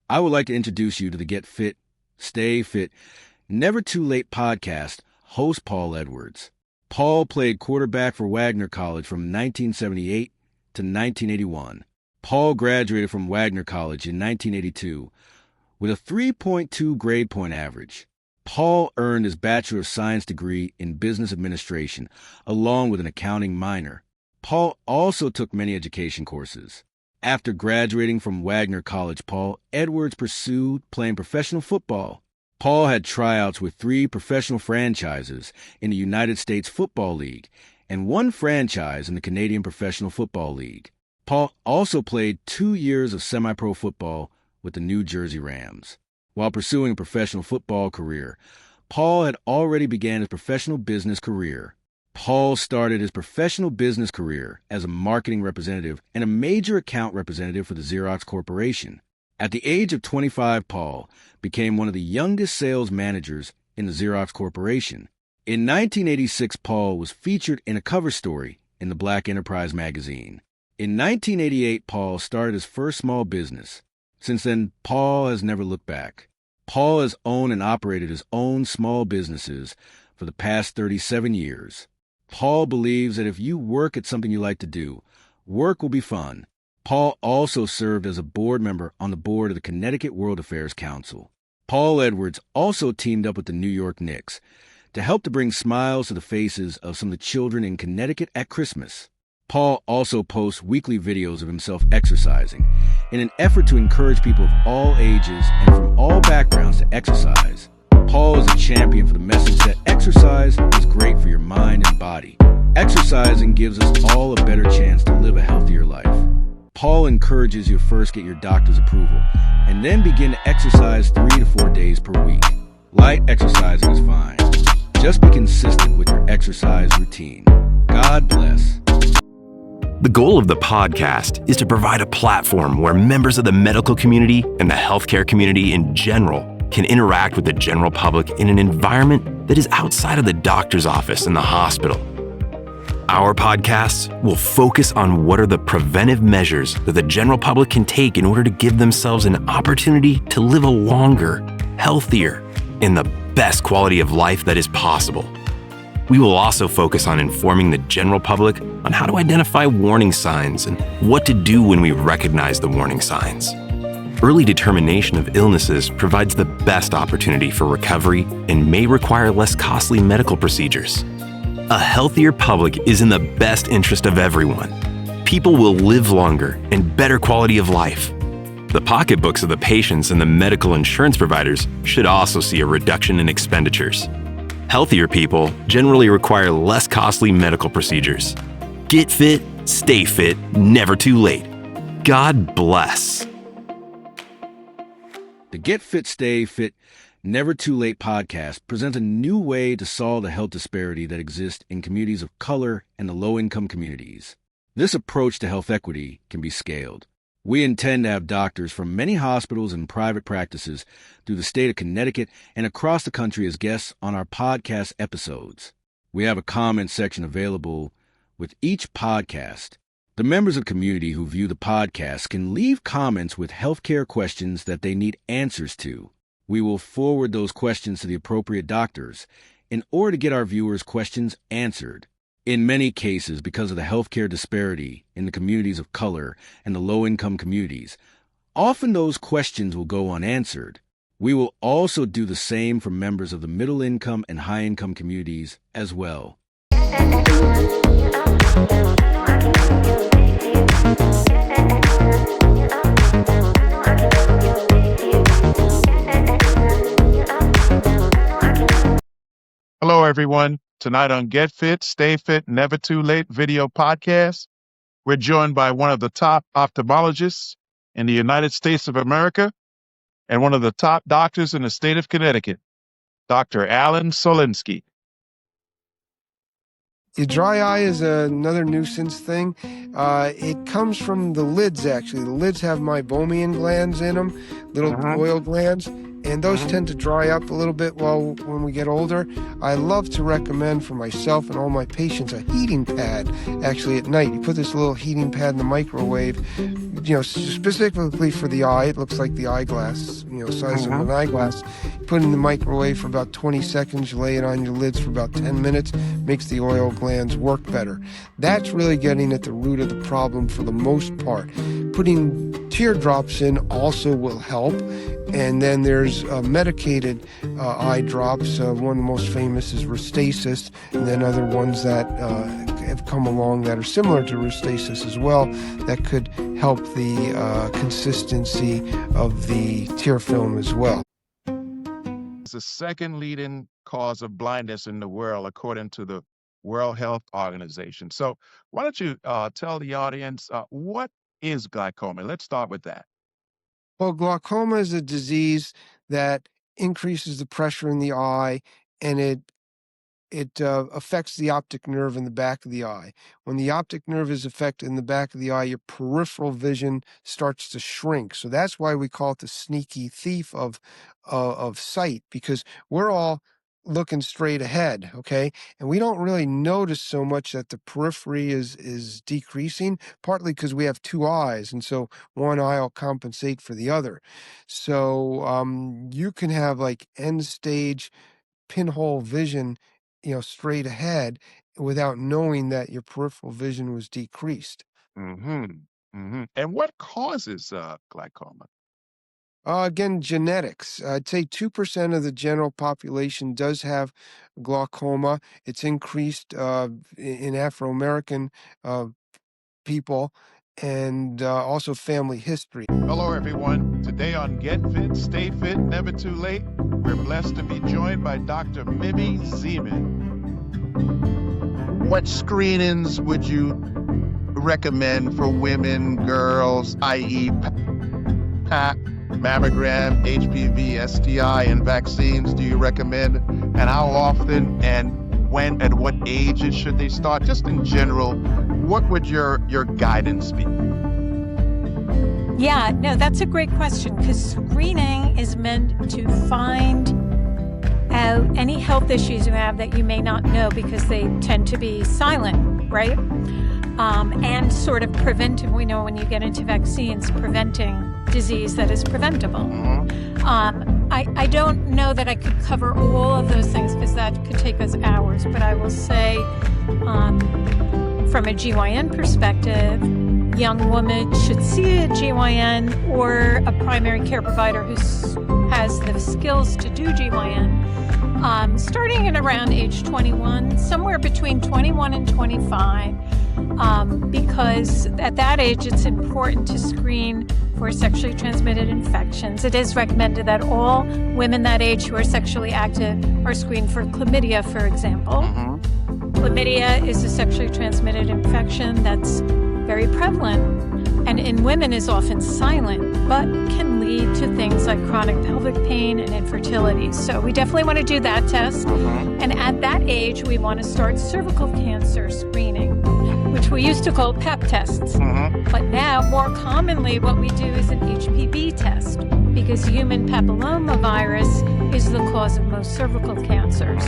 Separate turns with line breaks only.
I would like to introduce you to the Get Fit, Stay Fit, Never Too Late podcast host Paul Edwards. Paul played quarterback for Wagner College from 1978 to 1981. Paul graduated from Wagner College in 1982 with a 3.2 grade point average. Paul earned his Bachelor of Science degree in Business Administration, along with an accounting minor. Paul also took many education courses. After graduating from Wagner College, Paul Edwards pursued playing professional football. Paul had tryouts with 3 professional franchises in the United States Football League and 1 franchise in the Canadian Professional Football League. Paul also played 2 years of semi-pro football with the New Jersey Rams. While pursuing a professional football career, Paul had already began his professional business career. Paul started his professional business career as a marketing representative and a major account representative for the Xerox Corporation. At the age of 25, Paul became one of the youngest sales managers in the Xerox Corporation. In 1986, Paul was featured in a cover story in the Black Enterprise magazine. In 1988, Paul started his first small business. Since then, Paul has never looked back. Paul has owned and operated his own small businesses for the past 37 years. Paul believes that if you work at something you like to do, work will be fun. Paul also served as a board member on the board of the Connecticut World Affairs Council. Paul Edwards also teamed up with the New York Knicks to help to bring smiles to the faces of some of the children in Connecticut at Christmas. Paul also posts weekly videos of himself exercising in an effort to encourage people of all ages and from all backgrounds to exercise. Paul is a champion for the message that exercise is great for your mind and body. Exercising gives us all a better chance to live a healthier life. Paul encourages you to first get your doctor's approval and then begin to exercise 3 to 4 days per week. Light exercising is fine. Just be consistent with your exercise routine. God bless.
The goal of the podcast is to provide a platform where members of the medical community and the healthcare community in general can interact with the general public in an environment that is outside of the doctor's office and the hospital. Our podcasts will focus on what are the preventive measures that the general public can take in order to give themselves an opportunity to live a longer, healthier, and the best quality of life that is possible. We will also focus on informing the general public on how to identify warning signs and what to do when we recognize the warning signs. Early determination of illnesses provides the best opportunity for recovery and may require less costly medical procedures. A healthier public is in the best interest of everyone. People will live longer and better quality of life. The pocketbooks of the patients and the medical insurance providers should also see a reduction in expenditures. Healthier people generally require less costly medical procedures. Get fit, stay fit, never too late. God bless.
The Get Fit, Stay Fit, Never Too Late podcast presents a new way to solve the health disparity that exists in communities of color and the low-income communities. This approach to health equity can be scaled. We intend to have doctors from many hospitals and private practices through the state of Connecticut and across the country as guests on our podcast episodes. We have a comment section available with each podcast. The members of the community who view the podcast can leave comments with healthcare questions that they need answers to. We will forward those questions to the appropriate doctors in order to get our viewers' questions answered. In many cases, because of the healthcare disparity in the communities of color and the low-income communities, often those questions will go unanswered. We will also do the same for members of the middle-income and high-income communities as well.
Hello, everyone. Tonight on Get Fit, Stay Fit, Never Too Late video podcast, we're joined by one of the top ophthalmologists in the United States of America and one of the top doctors in the state of Connecticut, Dr. Alan Solinsky.
The dry eye is another nuisance thing. It comes from the lids, actually. The lids have meibomian glands in them, little oil glands, and those tend to dry up a little bit when we get older. I love to recommend for myself and all my patients a heating pad. Actually, at night, you put this little heating pad in the microwave, specifically for the eye. It looks like the eyeglass, size of an eyeglass. You put it in the microwave for about 20 seconds. You lay it on your lids for about 10 minutes. Makes the oil glands work better. That's really getting at the root of the problem for the most part. Putting teardrops in also will help. And then there's medicated eye drops. One of the most famous is Restasis, and then other ones that have come along that are similar to Restasis as well that could help the consistency of the tear film as well.
It's the second leading cause of blindness in the world, according to the World Health Organization. So why don't you tell the audience what is glaucoma? Let's start with that.
Well, glaucoma is a disease that increases the pressure in the eye, and it affects the optic nerve in the back of the eye. When the optic nerve is affected in the back of the eye, your peripheral vision starts to shrink. So that's why we call it the sneaky thief of sight, because we're all looking straight ahead, okay? And we don't really notice so much that the periphery is decreasing, partly because we have two eyes, and so one eye will compensate for the other. So you can have like end-stage pinhole vision, straight ahead without knowing that your peripheral vision was decreased.
And what causes glaucoma?
Again, genetics. I'd say 2% of the general population does have glaucoma. It's increased in Afro-American people, and also family history.
Hello, everyone. Today on Get Fit, Stay Fit, Never Too Late, we're blessed to be joined by Dr. Mimi Zeman. What screenings would you recommend for women, girls, i.e. PAP, mammogram, HPV, STI, and vaccines do you recommend? And how often and when, at what ages should they start? Just in general, what would your guidance be?
Yeah, no, that's a great question, because screening is meant to find out any health issues you have that you may not know, because they tend to be silent, right? And sort of preventive. We know when you get into vaccines, preventing disease that is preventable. I don't know that I could cover all of those things, because that could take us hours, but I will say from a GYN perspective, young women should see a GYN or a primary care provider who has the skills to do GYN, starting at around age 21, somewhere between 21 and 25, because at that age it's important to screen for sexually transmitted infections. It is recommended that all women that age who are sexually active are screened for chlamydia, for example. Chlamydia is a sexually transmitted infection that's very prevalent, and in women is often silent, but can lead to things like chronic pelvic pain and infertility. So we definitely want to do that test. And at that age, we want to start cervical cancer screening, which we used to call PEP tests. But now, more commonly, what we do is an HPV test, because human papillomavirus is the cause of most cervical cancers.